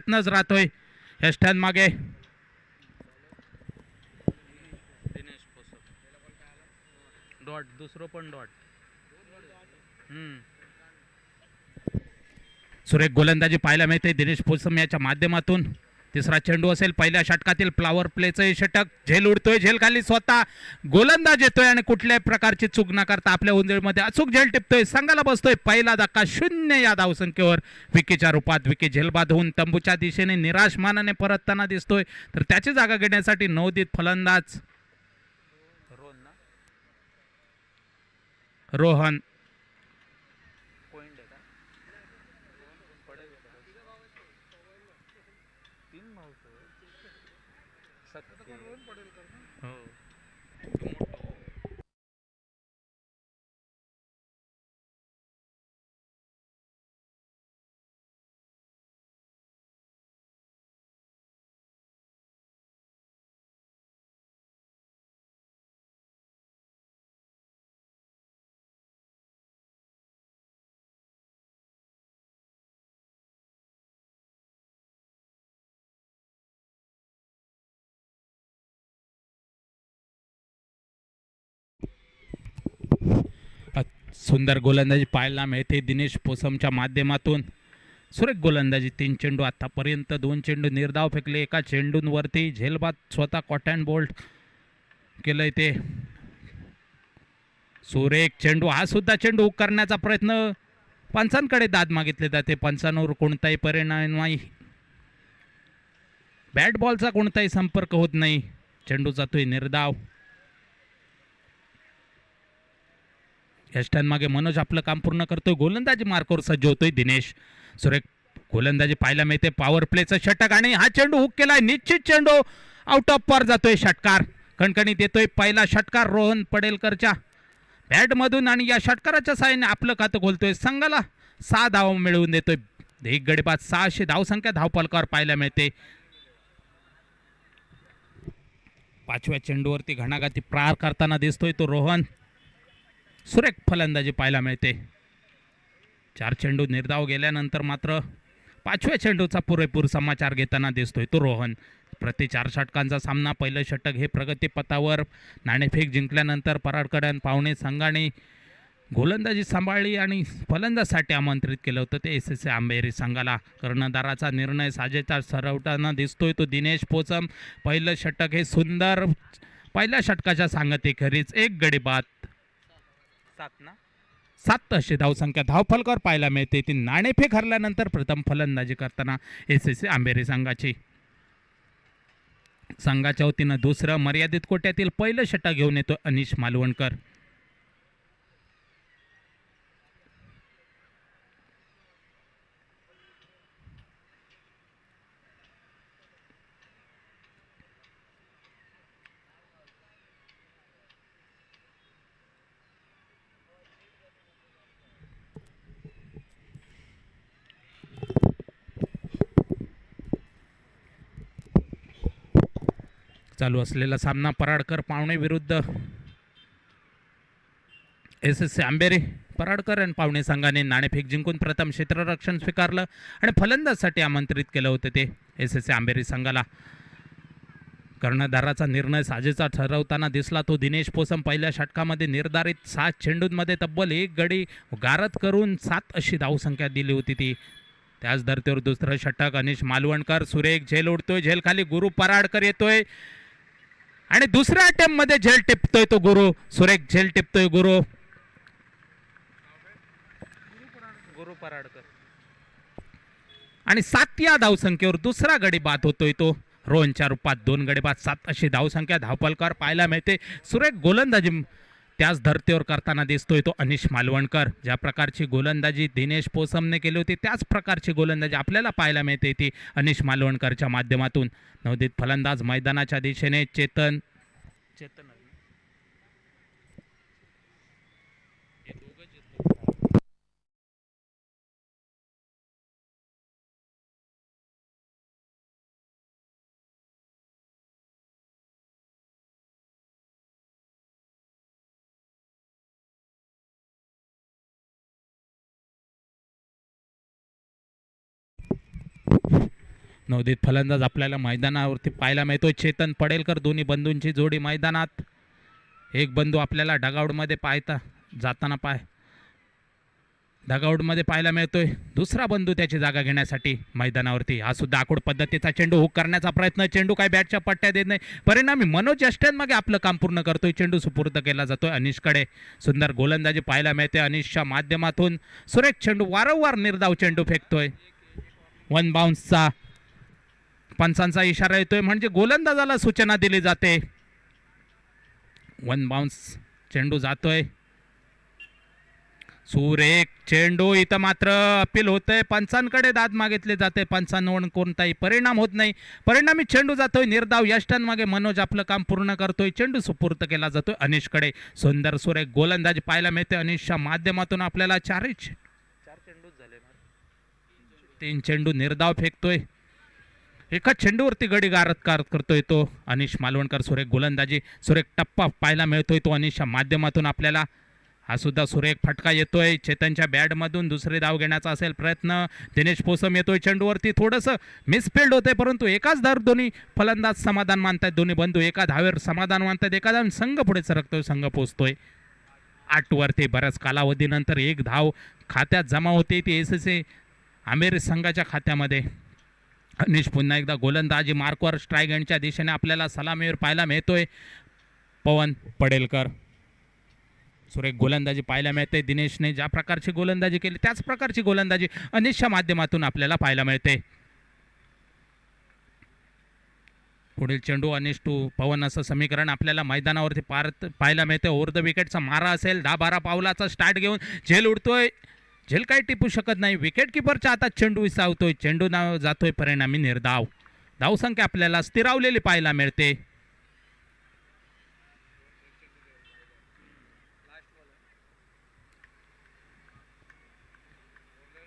प्रयत्नच राहतोय यष्टान मागे. डॉट दुसरं पण डॉट. सुरेख गोलंदाजी पाहायला मिळते दिनेश पोसम याच्या माध्यमातून. तिसरा चेंडू असेल पहिल्या षटकातील फ्लॉवर प्लेचं षटक. झेल उडतोय, झेल खाली स्वतः गोलंदाज येतोय आणि कुठल्याही प्रकारची चूक न करता आपल्या उंदीरमध्ये अचूक झेल टिपतोय. संघाला बसतोय पहिला धक्का 0 या धावसंख्येवर. विकीच्या रूपात विकी झेलबाद होऊन तंबूच्या दिशेने निराश मानाने परतताना दिसतोय. तर त्याची जागा घेण्यासाठी नवोदित फलंदाज रोहन सुंदर गोलंदाजी पाहायला मिळते दिनेश पोसमच्या माध्यमातून. सुरेख गोलंदाजी 3 चेंडू आतापर्यंत 2 चेंडू निर्धाव फेकले. एका चेंडूंवरती झेलबाद स्वतः कॉटन बोल्ट केलंय ते. सुरेख चेंडू हा सुद्धा चेंडू हुक करण्याचा प्रयत्न. पंचांकडे दाद मागितले जाते. पंचांवर कोणताही परिणाम नाही. बॅट बॉलचा कोणताही संपर्क होत नाही. चेंडू जातोय निर्धाव. यष्टान मागे मनोज आपलं काम पूर्ण करतोय. गोलंदाजी मार्कवर सज्ज होतोय दिनेश. सुरेख गोलंदाजी पाहायला मिळते. पॉवर प्लेचं षटक आणि हा चेंडू हुक केलाय. निश्चित चेंडू आउट ऑफ पार जातोय. षटकार कणकणीत येतोय. पहिला षटकार रोहन पडेलकरच्या बॅटमधून आणि या षटकाराच्या साहाय्याने आपलं खातं खोलतोय. संघाला 6 धाव मिळवून देतोय. एक गडी बाद 600 धावसंख्या धावफलकावर पाहायला मिळते. 5व्या चेंडूवरती घणाघाती प्रहार करताना दिसतोय तो रोहन. सुरेख फलंदाजी पाहायला मिळते. 4 चेंडू निर्धाव गेल्यानंतर मात्र 5व्या चेंडूचा पुरेपूर समाचार घेताना दिसतोय तो रोहन. प्रति 4 षटकांचा सामना. पहिलं षटक हे प्रगतीपथावर. नाणेफेक जिंकल्यानंतर पराडकडन पाहुणे संघाने गोलंदाजी सांभाळली आणि फलंदाजसाठी आमंत्रित केलं होतं ते एस एस आंबेरी संघाला. कर्णधाराचा निर्णय साजेचा ठरवताना दिसतोय तो दिनेश पोसम. पहिलं षटक हे सुंदर. पहिल्या षटकाच्या सांगते खरीच. एक गडी बाद 7 अशी धावसंख्या धावफलकावर पाहायला मिळते. ती नाणेफेक हरल्यानंतर प्रथम फलंदाजी करताना एस एस आंबेरी संघाची. संघाच्या वतीनं दुसरं मर्यादित कोट्यातील पहिलं षटक घेऊन येतो अनिश मालवणकर. चालू असलेला सामना पराडकर पाहुणे विरुद्ध एस एस आंबेरी. पराडकर आणि पाहुणे संघाने नाणेफेक जिंकून प्रथम क्षेत्ररक्षण स्वीकारलं आणि फलंदाजसाठी आमंत्रित केलं होतं ते एस एस आंबेरी संघाला. कर्णधाराचा निर्णय साजेचा ठरवताना दिसला तो दिनेश पोसम. पहिल्या षटकामध्ये निर्धारित 7 चेंडूंमध्ये तब्बल 1 गडी गारद करून 7 अशी धावसंख्या दिली होती ती. त्याच धर्तीवर दुसरं षटक अनिश मालवणकर. सुरेख झेल उडतोय. झेल खाली गुरु पराडकर येतोय आणि दुसऱ्या अटेम्प्ट मध्ये झेल टिपतोय तो गुरु. सुरेख झेल टिपतोय गुरु पराडकर आणि 7व्या धावसंख्येवर दुसरा गडी बाद होतोय तो रोहनच्या रूपात. 2 गडी बाद 7 अशी धावसंख्या धावफलकावर पाहायला मिळते. सुरेख गोलंदाजी त्याच धर्तीवर करताना दिसतोय तो अनिश मालवणकर. ज्या प्रकारची गोलंदाजी दिनेश पोसमने केली होती त्याच प्रकारची गोलंदाजी आपल्याला पाहायला मिळते ती अनिश मालवणकरच्या माध्यमातून. नवोदित फलंदाज मैदानाच्या दिशेने चेतन नवोदित फलंदाज आपल्याला मैदानावरती पाहायला मिळतोय. चेतन पडेलकर दोन्ही बंधूंची जोडी मैदानात. एक बंधू आपल्याला डगआउटमध्ये डगआउटमध्ये पाहायला मिळतोय. दुसरा बंधू त्याची जागा घेण्यासाठी मैदानावरती. हा सुद्धा आखूड पद्धतीचा चेंडू हुक करण्याचा प्रयत्न. चेंडू काय बॅटच्या पट्ट्या देत नाही. परिणामी मनोज यष्ट्यांमागे आपलं काम पूर्ण करतोय. चेंडू सुपूर्द केला जातोय अनिशकडे. सुंदर गोलंदाजी पाहायला मिळते अनिशच्या माध्यमातून. सुरेख चेंडू, वारंवार निर्धाव चेंडू फेकतोय. वन बाउन्सचा पंचांचा इशारा येतोय, म्हणजे गोलंदाजाला सूचना दिली जाते. वन बाउन्स चेंडू जातोय. सुरेख चेंडू, इथं मात्र अपील होतंय. पंचांकडे दाद मागितले जाते. पंचांवर कोणताही परिणाम होत नाही. परिणामी चेंडू जातोय निर्धाव. यष्ट्यांमागे मनोज आपलं काम पूर्ण करतोय. चेंडू सुपूर्द केला जातोय अनिशकडे. सुंदर सुरेख गोलंदाजी पाहायला मिळते अनिशच्या माध्यमातून. आपल्याला 4 चेंडू झाले. 3 चेंडू निर्धाव फेकतोय. एका चेंडूवरती गडी गारद करतोय तो अनिश मालवणकर. सुरेख गोलंदाजी, सुरेख टप्पा पाहायला मिळतोय तो अनिशच्या माध्यमातून आपल्याला. हा सुद्धा सुरेख फटका येतोय चेतनच्या बॅटमधून. दुसरी धाव घेण्याचा असेल प्रयत्न. दिनेश पोसम येतोय चेंडूवरती. थोडंसं मिसफिल्ड होतंय, परंतु एकाच धाव दोन्ही फलंदाज समाधान मानतायत. दोन्ही बंधू एका धावेवर समाधान मानतायत. एका धाव संघ पुढे सरकतोय, संघ पोचतोय 8 वरती. बऱ्याच कालावधीनंतर एक धाव खात्यात जमा होते ती एसएससी आंबेरी संघाच्या खात्यामध्ये. अनिश पुन्हा एकदा गोलंदाजी मार्कवर स्ट्राईक एंडच्या दिशेने आपल्याला सलामीवर पाहायला मिळतोय. पवन पडेलकर. सुरेख गोलंदाजी पाहायला मिळते. दिनेशने ज्या प्रकारची गोलंदाजी केली त्याच प्रकारची गोलंदाजी अनिशच्या माध्यमातून आपल्याला पाहायला मिळते. पुढील चेंडू अनिश टू पवन असं समीकरण आपल्याला मैदानावरती पाहायला मिळते. ओव्हर द विकेटचा मारा असेल. 10-12 पावलाचा स्टार्ट घेऊन झेल उडतोय. झेल काही टिपू शकत नाही. विकेट किपरच्या हातात चेंडू विसावतोय. चेंडू जातोय परिणामी निर्धाव. धावसंख्या आपल्याला स्थिरावलेली पाहायला मिळते.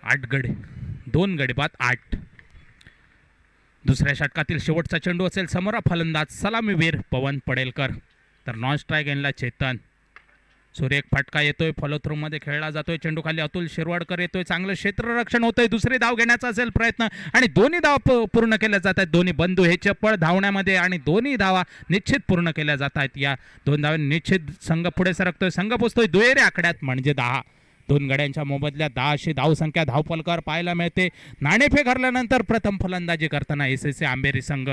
आठ गडी 2 गडी बाद 8. दुसऱ्या षटकातील शेवटचा चेंडू असेल. समोर फलंदाज सलामीवीर पवन पडेलकर. तर नॉन स्ट्राईक एंडला चेतन. सुरेख फटका येतोय. फॉलो थ्रो मध्ये खेळला जातोय. चेंडू खाली अतुल शिरवाडकर येतोय. चांगलं क्षेत्ररक्षण होतंय. दुसरी धाव घेण्याचा असेल प्रयत्न आणि दोन्ही धाव पूर्ण केल्या जात आहेत. दोन्ही बंधू हे चपळ धावण्यामध्ये आणि दोन्ही धावा निश्चित पूर्ण केल्या जात आहेत. या 2 धावांनी निश्चित संघ पुढे सरकतोय. संघ पोचतोय दुहेरी आकड्यात म्हणजे 10. 2 गड्यांच्या मोबदल्यात 10 अशी धावसंख्या धावपलकर पाहायला मिळते. नाणेफेक हरल्यानंतर प्रथम फलंदाजी करताना एसएससी आंबेरी संघ.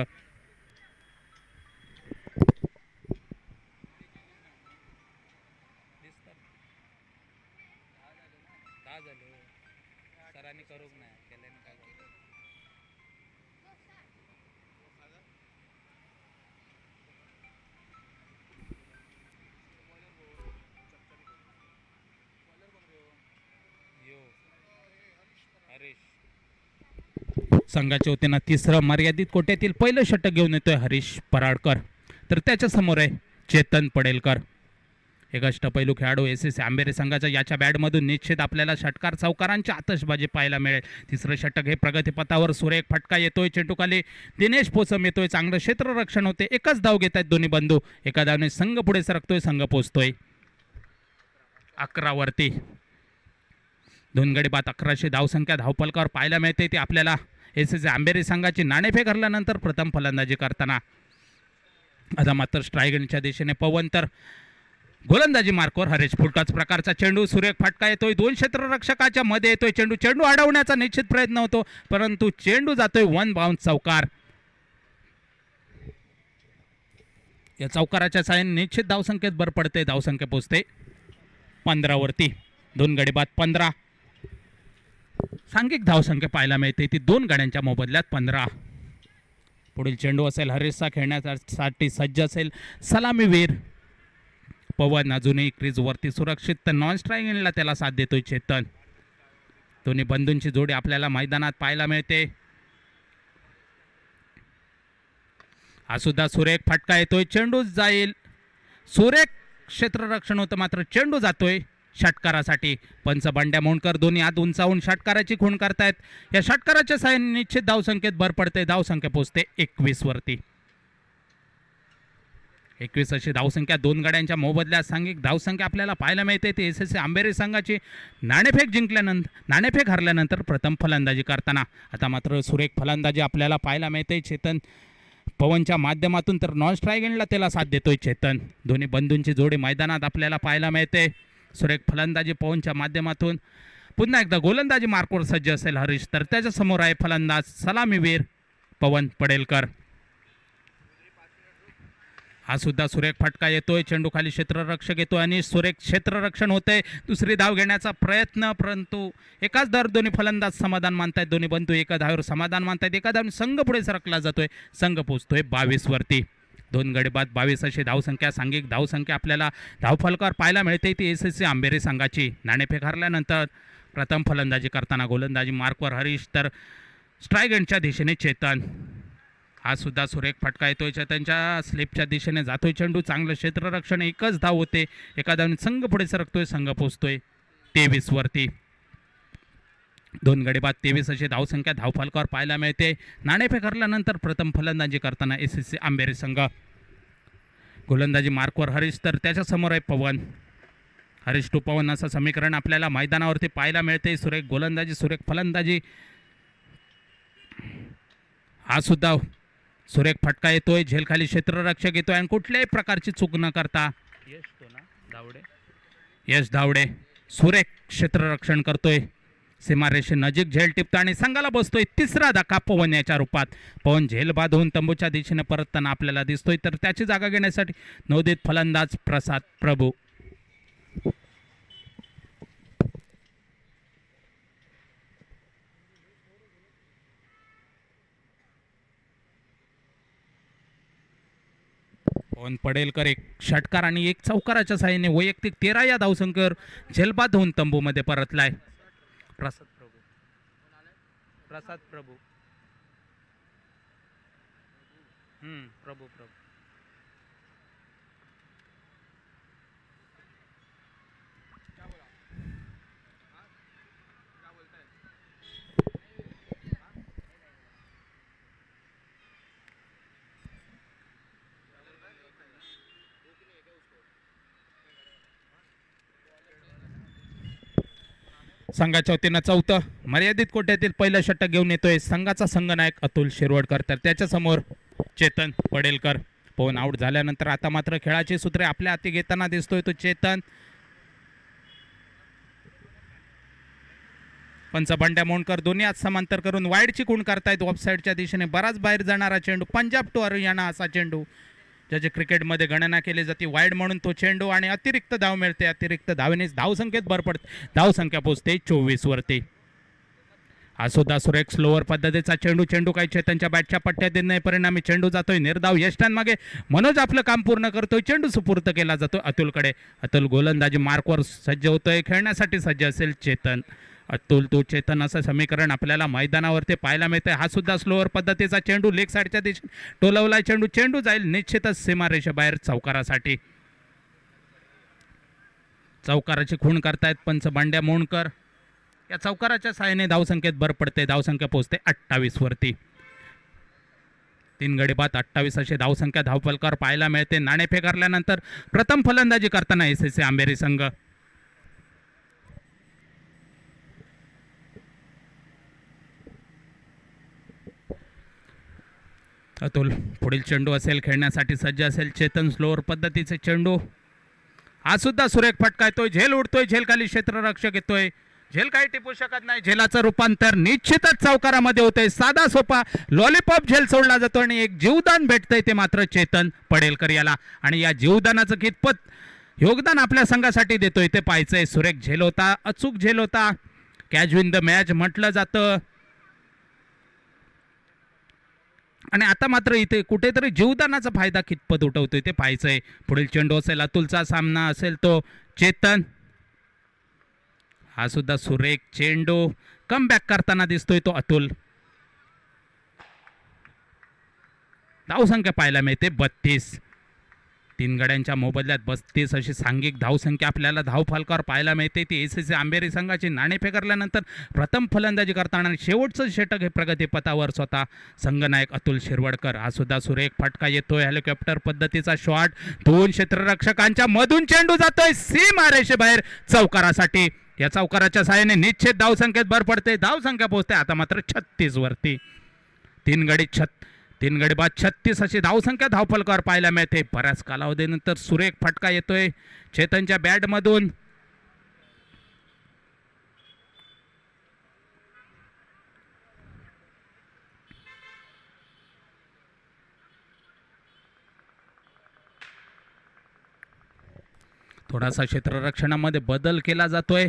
संघाच्या वतीनं तिसरं मर्यादित कोट्यातील पहिलं षटक घेऊन येतोय हरीश पराडकर. तर त्याच्या समोर आहे चेतन पडेलकर. एक अष्टपैलू खेळाडू एसएससी आंबेरी संघाच्या याच्या बॅटमधून निश्चित आपल्याला षटकार चौकारांची आतषबाजी पाहायला मिळेल. तिसरं षटक हे प्रगतीपथावर. सुरेख फटका येतोय. चेंडू खाली दिनेश पोसम येतोय. चांगलं क्षेत्ररक्षण होते. एकच धाव घेत आहेत दोन्ही बंधू. एका धावने संघ पुढे सरकतोय. संघ पोचतोय 11 वरती. 2 गडी बाद 11शी धावसंख्या धावपलकावर पाहायला मिळते. ती आपल्याला एसएससी आंबेरी संघाची नाणेफेक हरल्यानंतर प्रथम फलंदाजी करताना. आता मात्र स्ट्राईकच्या दिशेने पवन. तर गोलंदाजी मार्कवर हरेश. फुलटाच प्रकारचा चेंडू. सुरेख फटका येतोय. 2 क्षेत्ररक्षकाच्या मध्ये येतोय चेंडू. चेंडू अडवण्याचा निश्चित प्रयत्न होतो, परंतु चेंडू जातोय 1 बाउन्स चौकार. या चौकाराच्या साहाय्याने निश्चित धावसंख्येत भर पडते. धावसंख्या पोचते 15 वरती. 2 गडी बाद 15. सांघिक धावसंख्या पाहायला मिळते ती 2 गड्यांच्या मोबदल्यात 15. पुढील चेंडू असेल हरीशचा खेळण्यासाठी सज्ज असेल सलामीवीर पवन. अजूनही क्रीजवरती सुरक्षित. तर नॉन स्ट्राईकला त्याला साथ देतोय चेतन. दोन्ही बंधूंची जोडी आपल्याला मैदानात पाहायला मिळते. हा सुद्धा सुरेख फटका येतोय. चेंडू जाईल. सुरेख क्षेत्ररक्षण होतं, मात्र चेंडू जातोय षटकारासाठी. पंच बंड्या मोंडकर दोन्ही हात उंचावून षटकाराची खूण करतायत. या षटकाराच्या साहाय्याने निश्चित धावसंख्येत भर पडते. धावसंख्या पोचते 21 वरती. 21 अशी धावसंख्या, 2 गड्यांच्या मोबदल्यात सांघिक धावसंख्या आपल्याला पाहायला मिळते. ते एस एस सी आंबेरी संघाची नाणेफेक हरल्यानंतर प्रथम फलंदाजी करताना आता मात्र सुरेख फलंदाजी आपल्याला पाहायला मिळते. चेतन पवनच्या माध्यमातून तर नॉन स्ट्राईक एंडला त्याला साथ देतोय चेतन. दोन्ही बंधूंची जोडी मैदानात आपल्याला पाहायला मिळते. सुरेख फलंदाजी पवनच्या माध्यमातून. पुन्हा एकदा गोलंदाजी मार्कवर सज्ज असेल हरीश, तर त्याच्यासमोर आहे फलंदाज सलामीवीर पवन पडेलकर. हा सुद्धा सुरेख फटका येतोय. चेंडू खाली क्षेत्ररक्षक येतोय आणि सुरेख क्षेत्ररक्षण होते. दुसरी धाव घेण्याचा प्रयत्न, परंतु एकाच धाव दोन्ही फलंदाज समाधान मानतायत. दोन्ही बंधू एका धावेवर समाधान मानतायत. एका धावून संघ पुढे सरकला जातोय. संघ पोहोचतोय 22 वरती. 2 गडी बाद 22 अशी धावसंख्या, सांघिक धावसंख्या आपल्याला धावफलकावर पाहायला मिळते. ती एस एस सी आंबेरी संघाची. नाणेफेक हरल्यानंतर प्रथम फलंदाजी करताना गोलंदाजी मार्कवर हरीश, तर स्ट्राईक एंडच्या दिशेने चेतन. हा सुद्धा सुरेख फटका येतोय. चेतनच्या स्लिपच्या दिशेने जातोय चेंडू. चांगलं क्षेत्ररक्षण, एकच धाव होते. एका धावने संघ पुढे सरकतोय. संघ पोहोचतोय 23 वरती. 2 गडी बाद 23 अशी धावसंख्या धावफलकावर पाहायला मिळते. नाणेफेक हरल्यानंतर प्रथम फलंदाजी करताना एस एस सी आंबेरी संघ. गोलंदाजी मार्कवर हरीश, तर त्याच्यासमोर आहे पवन. हरीश टू पवन असं समीकरण आपल्याला मैदानावरती पाहायला मिळते. सुरेख गोलंदाजी, सुरेख फलंदाजी. हा सुद्धा सुरेख फटका येतोय. झेलखाली क्षेत्ररक्षक येतोय आणि कुठल्याही प्रकारची चूक न करता यश धावडे सुरेख क्षेत्ररक्षण करतोय. सीमारेषे नजीक झेल टिपतो आणि संघाला बसतोय तिसरा धक्का पवन याच्या रूपात. पवन झेल बांधून तंबूच्या दिशेने परतताना आपल्याला दिसतोय, तर त्याची जागा घेण्यासाठी नवोदित फलंदाज प्रसाद प्रभू. पवन पडेलकर एक षटकार आणि एक चौकाराच्या साहाय्याने वैयक्तिक 13 या धावसंख्येवर झेलबाद होऊन तंबूमध्ये परतलाय. प्रसाद प्रभू प्रभू संघाच्या वतीनं चौथं मर्यादित कोट्यातील पहिलं षटक घेऊन येतोय संघाचा संघनायक अतुल शिरवडकर, तर त्याच्यासमोर चेतन पडेलकर. पवन आऊट झाल्यानंतर आता मात्र खेळाची सूत्रे आपल्या हाती घेताना दिसतोय तो चेतन. पंच बंड्या मोंडकर दोन्ही हात समांतर करून वाईडची खूण करतायत. ऑफसाईडच्या दिशेने बराच बाहेर जाणारा चेंडू. पंजाब टू हरियाणा असा चेंडू ज्याची क्रिकेटमध्ये गणना केली जाते. वाईड म्हणून तो चेंडू आणि अतिरिक्त धाव मिळते. अतिरिक्त धावेनेच धावसंख्येत भर पडते. धावसंख्या पोहोचते 24 वरती. हा सुद्धा सुरेख स्लोअर पद्धतीचा चेंडू काही चेतनच्या बॅटच्या पट्ट्यात देत नाही. परिणामी चेंडू जातोय निर्धाव यष्टांमागे. मनोज आपलं काम पूर्ण करतोय. चेंडू सुपूर्त केला जातो अतुलकडे. अतुल गोलंदाजी मार्कवर सज्ज होतोय. खेळण्यासाठी सज्ज असेल चेतन. अतुल तो चेतन असं समीकरण आपल्याला मैदानावरती पाहायला मिळते. हा सुद्धा स्लोअर पद्धतीचा चेंडू लेग साईडच्या दिशेने टोलवलाय. चेंडू जाईल निश्चितच सीमारेषेबाहेर चौकारासाठी. चौकाराची खूण करतायत पंच बांड्या मोंडकर. या चौकाराच्या साहाय्याने धावसंख्येत भर पडते. धावसंख्या पोहोचते 28 वरती. 3 गडी बाद 28 अशी धावसंख्या धावफलकावर पाहायला मिळते. नाणेफेक हरल्यानंतर प्रथम फलंदाजी करताना एस एस सी आंबेरी संघ. अतुल पुढील चेंडू असेल खेळण्यासाठी सज्ज असेल. चेतन स्लोअर पद्धतीचे चेंडू. हा सुद्धा सुरेख फटका येतोय. झेल उडतोय. झेल खाली क्षेत्ररक्षक येतोय. झेल काही टिपू शकत नाही. झेलाचं रूपांतर निश्चितच चौकारामध्ये होतंय. साधा सोपा लॉलीपॉप झेल सोडला जातो आणि एक जीवदान भेटतंय ते मात्र चेतन पडेलकर याला. आणि या जीवदानाचं कितपत योगदान आपल्या संघासाठी देतोय ते पाहायचंय. सुरेख झेल होता. अचूक झेल होता. कॅच विन द मॅच म्हटलं जातं. आणि आता मात्र इथे कुठेतरी जीवदानाचा फायदा कितपत उठवतोय ते पाहायचंय. पुढील चेंडू असेल अतुलचा सामना असेल तो चेतन. हा सुद्धा सुरेख चेंडू. कम बॅक करताना दिसतोय तो अतुल. धावसंख्या पाहायला मिळते 32. तीन गड्यांच्या मोबदल्यात 32 अशी सांघिक धावसंख्या आपल्याला धावफलकावर पाहायला मिळते. ती एस आंबेरी संघाची नाणेफेक करल्यानंतर प्रथम फलंदाजी करताना शेवटचं षटक हे प्रगतीपथावर स्वतः संघनायक अतुल शिरवडकर. हा सुद्धा सुरेख फटका येतोय. हेलिकॉप्टर पद्धतीचा शॉट, दोन क्षेत्ररक्षकांच्या मधून चेंडू जातोय सीमारेषे बाहेर चौकारासाठी. या चौकाराच्या सहाय्याने निश्चित धावसंख्येत भर पडते. धावसंख्या पोहोचते आता मात्र 36 वरती. तीन गडी बाद 36 अशी धावसंख्या धावफलकावर पाहायला मिळते. बऱ्याच कालावधीनंतर सुरेख फटका येतोय चेतनच्या बॅटमधून. थोडासा क्षेत्ररक्षणामध्ये बदल केला जातोय.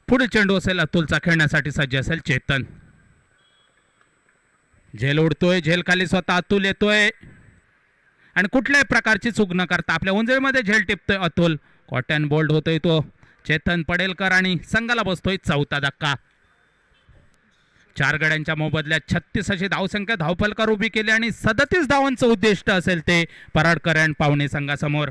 पुढे चेंडू असेल अतुलचा, खेळण्यासाठी सज्ज असेल चेतन. झेल उडतोय, झेल खाली स्वतः अतुल येतोय आणि कुठल्याही प्रकारची चूक न करता आपल्या उंजळीमध्ये झेल टिपतोय अतुल. कॉटन बोल्ड होतोय तो चेतन पडेलकर आणि संघाला बसतोय चौथा धक्का. चार गड्यांच्या मोबदल्यात 36 अशी धावसंख्या धावफलकावर उभी केली आणि 37 धावांचं उद्दिष्ट असेल ते पराडकर आणि पावणे संघासमोर.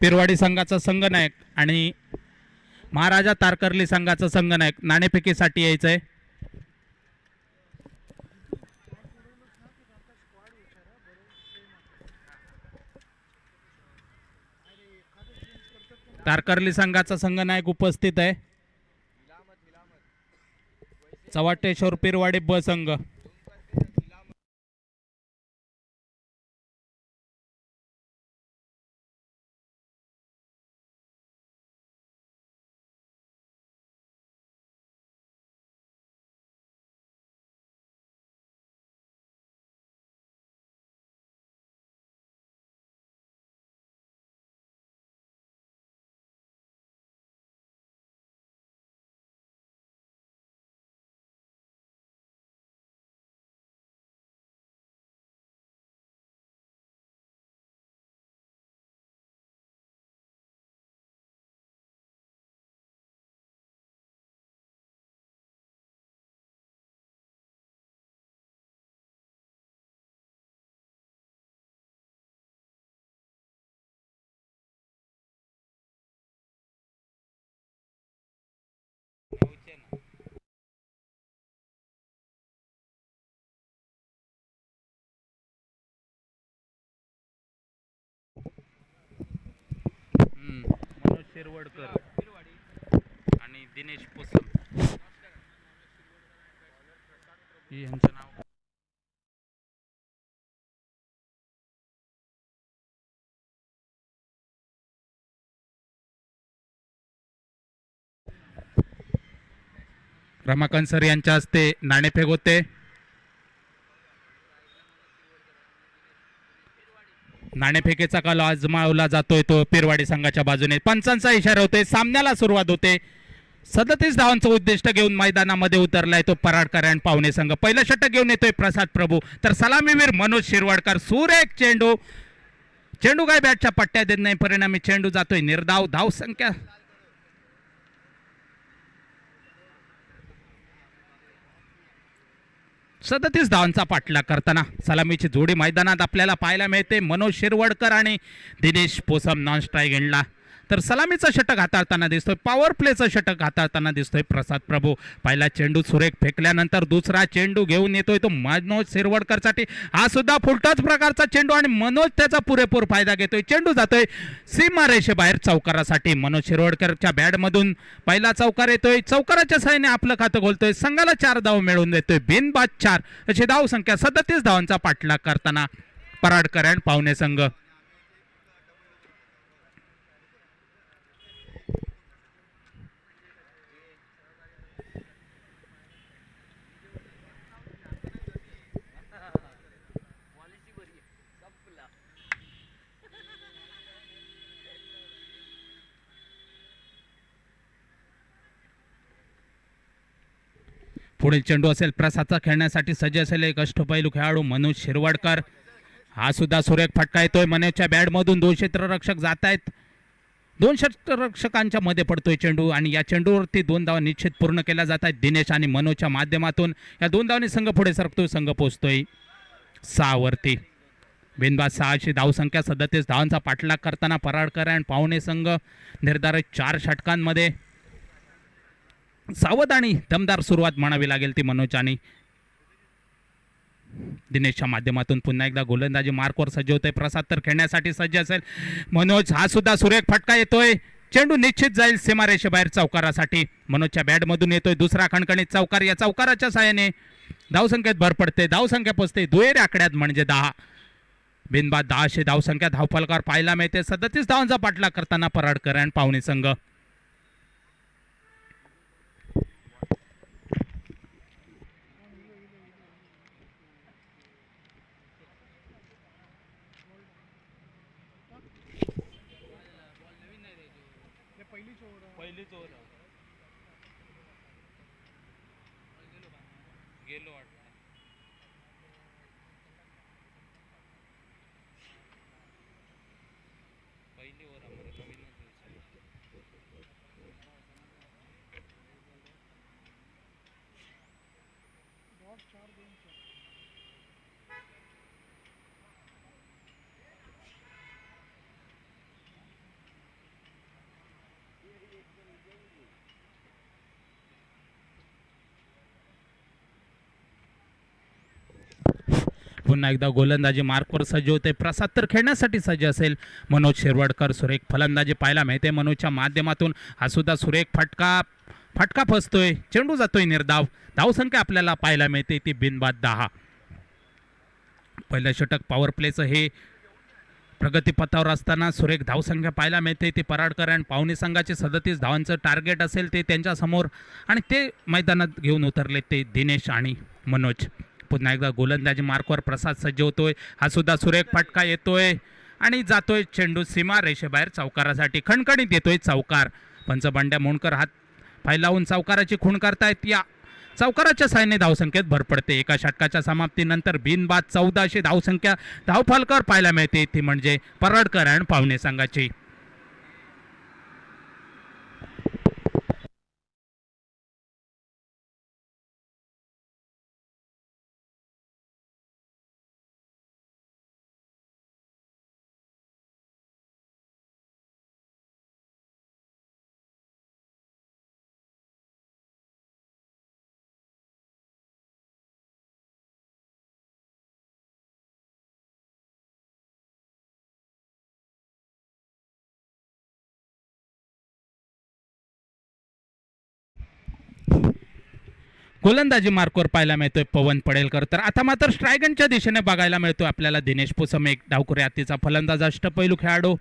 पिरवाडी संघाचा संघनायक आणि महाराजा तारकर्ली संघाचा संघनायक नाणेफेकीसाठी यायचंय. तारकर्ली संघाचा संघनायक उपस्थित आहे. चव्हाटेश्वर पिरवाडी ब संघ. शिरवडकर आणि दिनेश पोसम हे यांचं नाव. रमाकांत सर यांच्या हस्ते नाणेफेक होते. नाणेफेकीचा काल आजमावला जातोय तो पिरवाडी संघाच्या बाजूने. पंचांचा इशारा होतोय, सामन्याला सुरुवात होते. 37 धावांचं उद्दिष्ट घेऊन मैदानामध्ये उतरलाय तो पराडकर आणि पाहुणे संघ. पहिलं षटक घेऊन येतोय प्रसाद प्रभू, तर सलामीवीर मनोज शिरवाडकर. सुरेख चेंडू, चेंडू काय बॅटच्या पट्ट्या देत नाही, परिणामी चेंडू जातोय निर्धाव. धाव संख्या 37 धावांचा पाठलाग करताना सलामीची जोडी मैदानात आपल्याला पाहायला मिळते. मनोज शिरवडकर आणि दिनेश पोसम नॉन स्ट्राईक एंडला. तर सलामीचं षटक हाताळताना दिसतोय, पॉवर प्लेचं षटक हाताळताना दिसतोय प्रसाद प्रभू. पहिला चेंडू सुरेख फेकल्यानंतर दुसरा चेंडू घेऊन येतोय तो मनोज शिरवडकरसाठी. हा सुद्धा फुलटच प्रकारचा चेंडू आणि मनोज त्याचा पुरेपूर फायदा घेतोय. चेंडू जातोय सीमारेषेबाहेर चौकारासाठी. मनोज शिरवडकरच्या बॅटमधून पहिला चौकार येतोय. चौकाराच्या साहाय्याने आपलं खातं खोलतोय. संघाला 4 धाव मिळवून देतोय. बिनबाद 4 अशी धाव संख्या. 37 धावांचा पाठलाग करताना पराडकर आणि पाहुणे संघ. पुढील चेंडू असेल प्रसादचा, खेळण्यासाठी सज्ज असेल एक अष्टपैलू खेळाडू मनोज शिरवाडकर. हा सुद्धा सुरेख फटका येतोय. मनोजच्या बॅटमधून 2 क्षेत्ररक्षक जात आहेत. 2 क्षेत्ररक्षकांच्या मध्ये पडतोय चेंडू आणि या चेंडूवरती 2 धावा निश्चित पूर्ण केल्या जात आहेत. दिनेश आणि मनोजच्या माध्यमातून या 2 धावांनी संघ पुढे सरकतोय. संघ पोहोचतोय 6 वरती. बिनबाद 6ची धावसंख्या. 37 धावांचा पाठलाग करताना पराडकर आणि पाहुणे संघ निर्धारित 4 षटकांमध्ये. सावध आणि दमदार सुरुवात म्हणावी लागेल ती मनोज आणि दिनेशच्या माध्यमातून. पुन्हा एकदा गोलंदाजी मार्कवर सज्ज होतोय. प्रसाद तर खेळण्यासाठी सज्ज असेल. मनोज, हा सुद्धा सुरेख फटका येतोय. चेंडू निश्चित जाईल सीमारेषेबाहेर चौकारासाठी. मनोजच्या बॅटमधून येतोय दुसरा खणखणीत चौकार. या चौकाराच्या साहाय्याने धावसंख्येत भर पडते. धावसंख्या पोचते दुहेरी आकड्यात म्हणजे 10. बिनबाद 10शी धावसंख्या. धावफलकावर पाहायला मिळते. 37 धावांचा पाठलाग करताना पराडकर आणि पाहुणे संघ. पुन्हा एकदा गोलंदाजी मार्कवर सज्ज होते. प्रसाद तर खेळण्यासाठी सज्ज असेल. मनोज शिरवाडकर सुरेख फलंदाजी पाहायला मिळते मनोजच्या माध्यमातून. हा सुद्धा सुरेख फटका फसतोय. चेंडू जातोय निर्धाव. धावसंख्या आपल्याला पाहायला मिळते ती बिनबाद 10. पहिलं षटक पॉवर प्लेचं हे प्रगतीपथावर असताना सुरेख धावसंख्या पाहायला मिळते. ते पराडकर आणि पाहुणे संघाचे 37 धावांचं टार्गेट असेल ते त्यांच्यासमोर आणि ते मैदानात घेऊन उतरले ते दिनेश आणि मनोज. पुन्हा एकदा गोलंदाजी मार्कवर प्रसाद सज्ज होतोय. हा सुद्धा सुरेख फटका येतोय आणि जातोय चेंडू सीमा रेषेबाहेर चौकारासाठी. खणखणीत येतोय चौकार. पंचबंड्या मोणकर हात पाय लावून चौकाराची खूण करतायत. या चौकाराच्या साहाय्याने धावसंख्येत भर पडते. एका षटकाच्या समाप्तीनंतर बिनबाद 14शी धावसंख्या धावफलकावर पाहायला मिळते ती म्हणजे पराडकर आणि पाहुणे संघाची. गोलंदाजी मार्कवर पाहायला मिळतोय पवन पडेलकर. तर आता मात्र स्ट्रायगनच्या दिशेने बघायला मिळतोय आपल्याला दिनेश पोसम, एक डावखुरी हातीचा फलंदाज, अष्टपैलू खेळाडू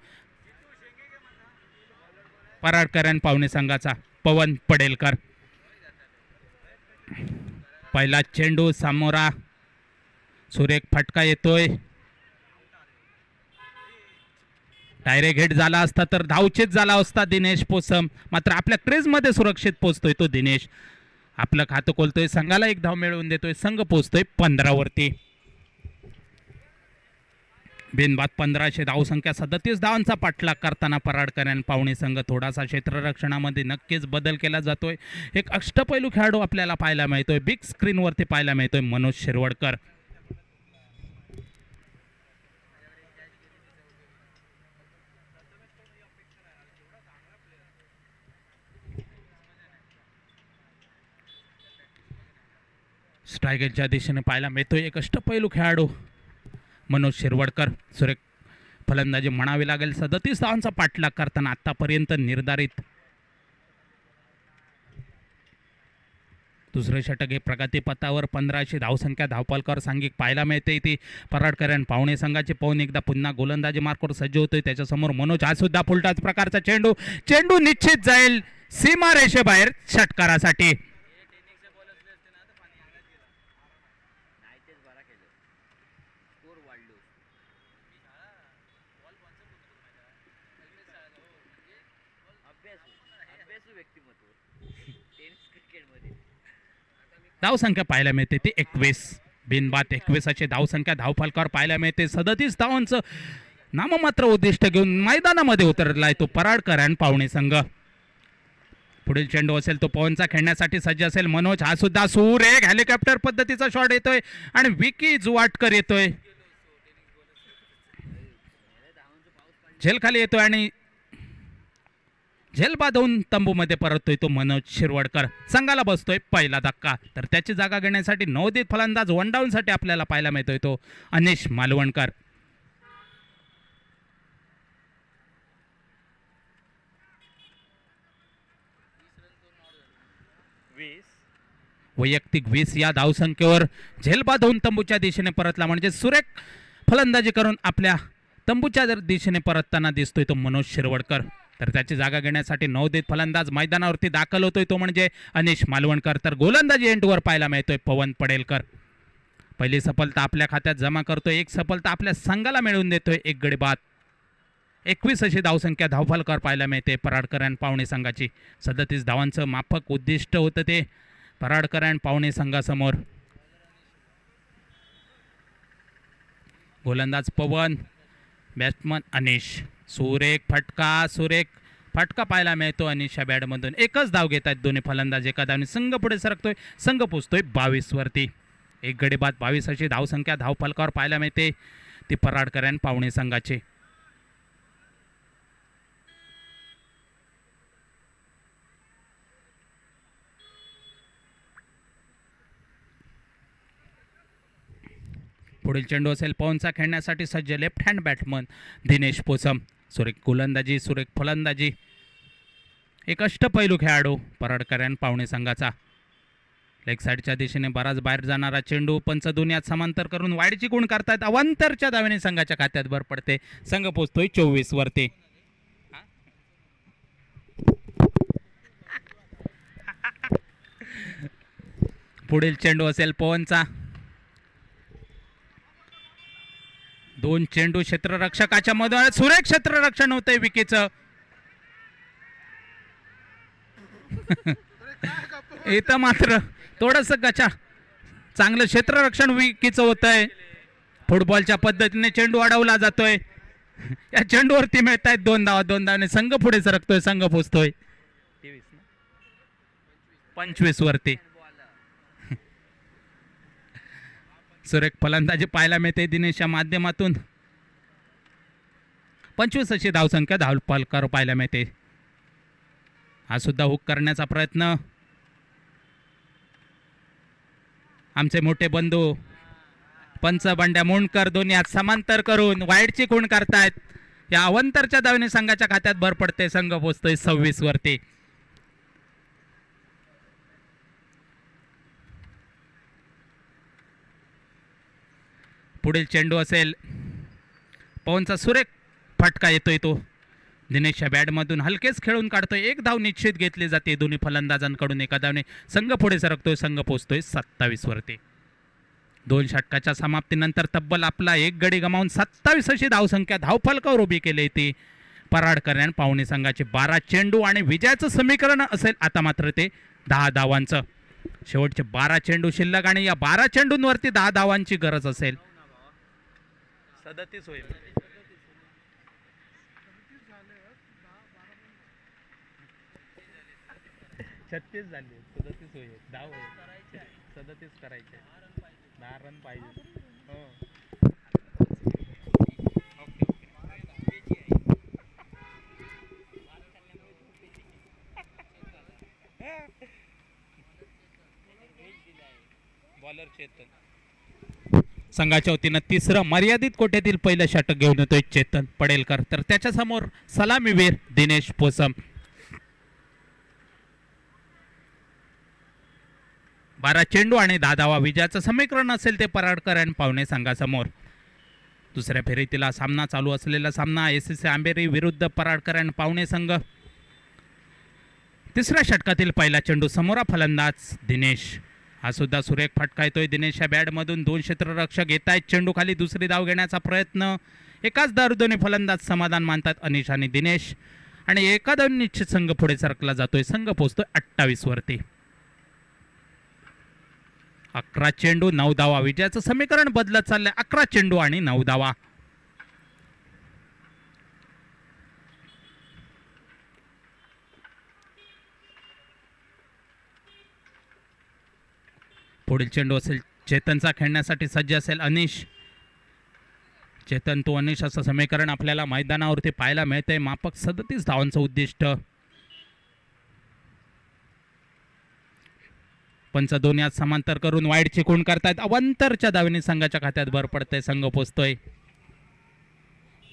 पराडकर आणि पाहुणे संघाचा पवन पडेलकर. पहिला चेंडू सामोरा, सुरेख फटका येतोय. डायरेक्ट हिट झाला असता तर धावचेत झाला असता दिनेश पोसम, मात्र आपल्या क्रेजमध्ये सुरक्षित पोहोचतोय तो दिनेश. आपलं खातं खोलतोय, संघाला एक धाव मिळवून देतोय, संघ पोहोचतोय 15 वरती. बिनबाद 1500 धावसंख्या, 37 धावांचा पाठलाग करताना पराडकर आणि पाहुणे संघ. थोडासा क्षेत्ररक्षणामध्ये नक्कीच बदल केला जातोय. एक अष्टपैलू खेळाडू आपल्याला पाहायला मिळतोय, बिग स्क्रीनवरती पाहायला मिळतोय, मनोज शिरवडकर. स्ट्रायगरच्या दिशेने पाहायला मिळतोय एक अष्टपैलू खेळाडू मनोज शिरवडकर. सुरेख फलंदाजी म्हणावी लागेल, 37 धावांचा पाठलाग करताना आतापर्यंत निर्धारित दुसरे षटक हे प्रगतीपथावर. 1500 धावसंख्या धावपालकर सांघिक पाहायला मिळते ती पराडकर आणि पाहुणे संघाचे. पाहून एकदा पुन्हा गोलंदाजी मार्कवर सज्ज होतोय, त्याच्यासमोर मनोज. हा सुद्धा फुलटाच प्रकारचा चेंडू, चेंडू निश्चित जाईल सीमा रेषेबाहेर षटकारासाठी. धावसंख्या पाहायला मिळते ती 21. बिनबाद 21 धावसंख्या धावफलकावर पाहायला मिळते. 37 धावांचं नाममात्र उद्दिष्ट घेऊन मैदानामध्ये उतरलाय तो पराडकर आणि पाहुणे संघ. पुढील चेंडू असेल तो पवनचा खेळण्यासाठी सज्ज असेल मनोज. हा सुद्धा सुरेख हेलिकॉप्टर पद्धतीचा शॉट येतोय आणि विकी जुवाटकर येतोय, झेल खाली येतोय आणि झेल बांधून तंबूमध्ये परततोय तो मनोज शिरवडकर. संघाला बसतोय पहिला धक्का. तर त्याची जागा घेण्यासाठी नवोदित फलंदाज वन डाऊन साठी आपल्याला पाहायला मिळतोय तो अनिश मालवणकर. वैयक्तिक 20 या धावसंख्येवर झेल बांधून तंबूच्या दिशेने परतला, म्हणजे सुरेख फलंदाजी करून आपल्या तंबूच्या दिशेने परतताना दिसतोय तो मनोज शिरवडकर. तर त्याची जागा घेण्यासाठी नवोदित फलंदाज मैदानावरती दाखल होतोय तो म्हणजे अनिश मालवणकर. तर गोलंदाजी एंडवर पाहायला मिळतोय पवन पडेलकर. पहिली सफलता आपल्या खात्यात जमा करतोय, एक सफलता आपल्या संघाला मिळवून देतोय, एक गडी बाद. 21 धावसंख्या धावफलकावर पाहायला मिळते पराडकर आणि पाहुणे संघाची. 37 धावांचं माफक उद्दिष्ट होतं ते पराडकर आणि पाहुणे संघासमोर. गोलंदाज पवन, बॅट्समन अनिश. सुरेख फटका पाहायला मिळतो अनिशच्या बॅटमधून. एकच धाव घेत आहेत दोन्ही फलंदाज, एका धावने संघ पुढे सरकतोय, संघ पोचतोय 22 वरती. एक गडी बाद. 22 धावसंख्या धावफलकावर पाहायला मिळते ती पराडकर आणि पाहुणे संघाची. पुढील चेंडू असेल पवनचा खेळण्यासाठी सज्ज left hand batsman Dinesh possum. सुरेख गोलंदाजी, सुरेख फलंदाजी, एक अष्टपैलू खेळाडू पराडकर आणि पाहुणे संघाचा. लेग साईडच्या दिशेने बराच बाहेर जाणारा चेंडू पंच दुनियात समांतर करून वाईडची गुण करतायत. अवांतरच्या धावेने संघाच्या खात्यात भर पडते, संघ पोचतोय 24 वरती. पुढील चेंडू असेल पवनचा. 2 चेंडू क्षेत्ररक्षकाच्या मध्ये, सुरेख क्षेत्ररक्षण होतंय विकीचं. इथं मात्र थोडस गचा, चांगलं क्षेत्ररक्षण विकीचं होतंय. फुटबॉलच्या पद्धतीने चेंडू अडवला जातोय. या चेंडूवरती मिळत आहेत 2 धावा. 2 धावाने संघ पुढे सरकतोय, संघ पोचतोय 25 वरती. सुरेख फलंदाजी पाहायला मिळते दिनेशच्या माध्यमातून. 25 धावसंख्या धावफलकावर पाहायला मिळते. हा सुद्धा हुक करण्याचा प्रयत्न आमचे मोठे बंधू पंच बंड्या मुंडकर दोन्ही हात समांतर करून वाईडची खूण करतायत. या अवंतरच्या धावेने संघाच्या खात्यात भर पडते, संघ पोचतोय 26 वरती. पुढील चेंडू असेल. पवनचा सुरेख फटका येतोय तो दिनेशच्या बॅटमधून हलकेच खेळून काढतोय. एक धाव निश्चित घेतली जाते दोन्ही फलंदाजांकडून. एका धावने संघ पुढे सरकतोय. संघ पोहोचतोय 27 वरती. 2 षटकाच्या समाप्तीनंतर तब्बल आपला एक गडी गमावून 27 अशी धावसंख्या धावफलकावर उभी केली ती पराडकर आणि पाहुणे संघाचे. 12 चेंडू आणि विजयाचं समीकरण असेल आता मात्र ते 10 धावांचं. शेवटचे 12 चेंडू शिल्लक आणि या 12 चेंडूंवरती 10 धावांची गरज असेल. 37 होईल. 36 झाले. 37 होईल. 10 होईल. 37 करायचे. 10 रन पाहिजे. हो. बॉलर चेतन संघाच्या वतीनं तिसरं मर्यादित कोट्यातील पहिलं षटक घेऊन येतोय चेतन पडेलकर. तर त्याच्या समोर सलामीवीर दिनेश पोसम. 12 चेंडू आणि 10 धावा विजयाचं समीकरण असेल ते पराडकर आणि पाहुणे संघासमोर. दुसऱ्या फेरीतील सामना चालू असलेला सामना एसएससी आंबेरी विरुद्ध पराडकर आणि पाहुणे संघ. तिसऱ्या षटकातील पहिला चेंडू समोरा फलंदाज दिनेश. हा सुद्धा सुरेख फटका येतोय दिनेशच्या बॅटमधून. 2 क्षेत्ररक्षक येत आहेत चेंडू खाली. दुसरी धाव घेण्याचा प्रयत्न. एकाच धावने फलंदाज समाधान मानतात अनिश आणि दिनेश आणि एका धावने निश्चित संघ पुढे सरकला जातोय. संघ पोहोचतोय 28 वरती. 11 चेंडू 9 धावा विजयाचं समीकरण बदलत चाललंय. 11 चेंडू आणि 9 धावा. पुढील चेंडू असेल चेतनचा. खेळण्यासाठी सज्ज असेल अनिश. चेतन तो अनिश असं समीकरण आपल्याला मैदानावरती पाहायला मिळतंय. मापक 37 धावांचं उद्दिष्ट. पंच 2 यात समांतर करून वाईड चिकून करतायत. अवंतरच्या धावेने संघाच्या खात्यात भर पडतंय. संघ पोचतोय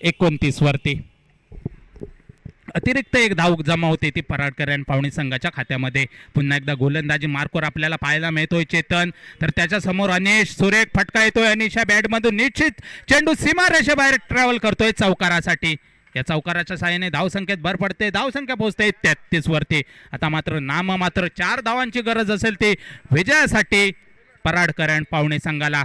29 वरती. अतिरिक्त एक धाव जमा होते ती पराडकर आणि पाहुणे संघाच्या खात्यामध्ये. पुन्हा एकदा गोलंदाजी मार्कवर आपल्याला पाहायला मिळतोय चेतन. तर त्याच्या समोर अनिश. सुरेख फटका येतोय अनिशच्या बॅटमधून. निश्चित चेंडू सीमारेषेबाहेर ट्रॅव्हल करतोय चौकारासाठी. या चौकाराच्या साहाय्याने धावसंख्येत भर पडते. धावसंख्या पोहोचते 33 वरती. आता मात्र मात्र 4 धावांची गरज असेल ती विजयासाठी पराडकर आणि पाहुणे संघाला.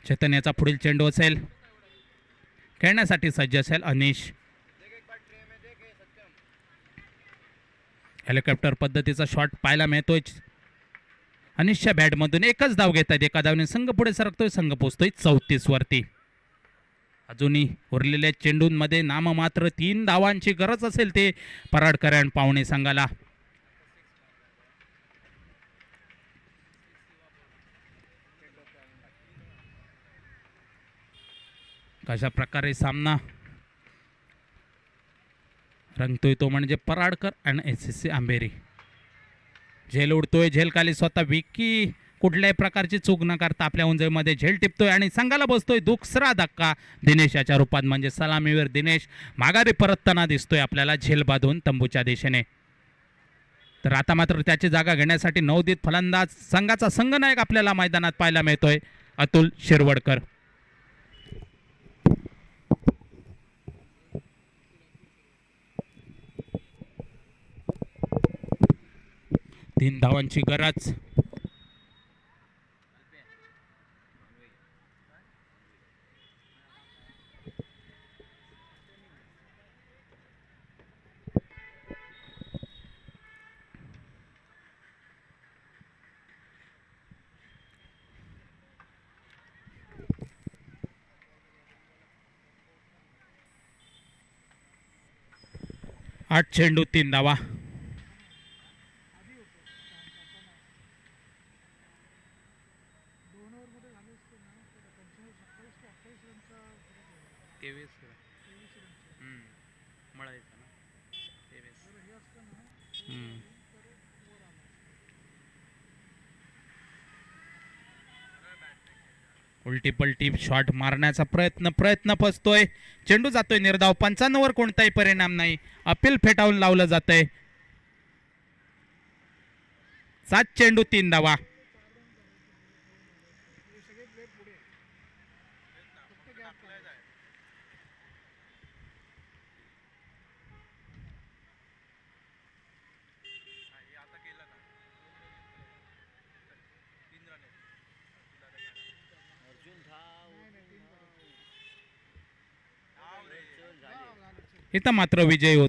चेतन याचा पुढील चेंडू असेल. खेळण्यासाठी सज्ज असेल अनिश. हेलिकॉप्टर पद्धतीचा शॉट पाहायला मिळतोय. अनिशच्या बॅटमधून एकच धाव घेतात. एका धावने संघ पुढे सरकतोय. संघ पोहोचतोय 34 वरती. अजूनही उरलेल्या चेंडूंमध्ये नाममात्र 3 धावांची गरज असेल ते पराडकर आणि पाहुणे संघाला. कशा प्रकारे सामना रंगतोय तो म्हणजे पराडकर आणि एसएससी आंबेरी. झेल उडतोय. झेल खाली स्वतः विकी कुठल्याही प्रकारची चूक न करता आपल्या उंजळीमध्ये झेल टिपतोय आणि संघाला बसतोय दुसरा धक्का दिनेश याच्या रूपात. म्हणजे सलामीवर दिनेश माघारी परतताना दिसतोय आपल्याला झेल बांधून तंबूच्या दिशेने. तर आता मात्र त्याची जागा घेण्यासाठी नवोदित फलंदाज संघाचा संघनायक आपल्याला मैदानात पाहायला मिळतोय अतुल शिरवडकर. 3 धावांची गरज. आठ चेंडू 3 धावा. उलटी पलटी शॉट मारण्याचा प्रयत्न फसतोय. चेंडू जातोय निर्धाव. 95 वर कोणताही परिणाम नाही. अपील फेटाळून लावलं जातंय. 7 चेंडू 3 धावा. इथं मात्र विजयी होतोय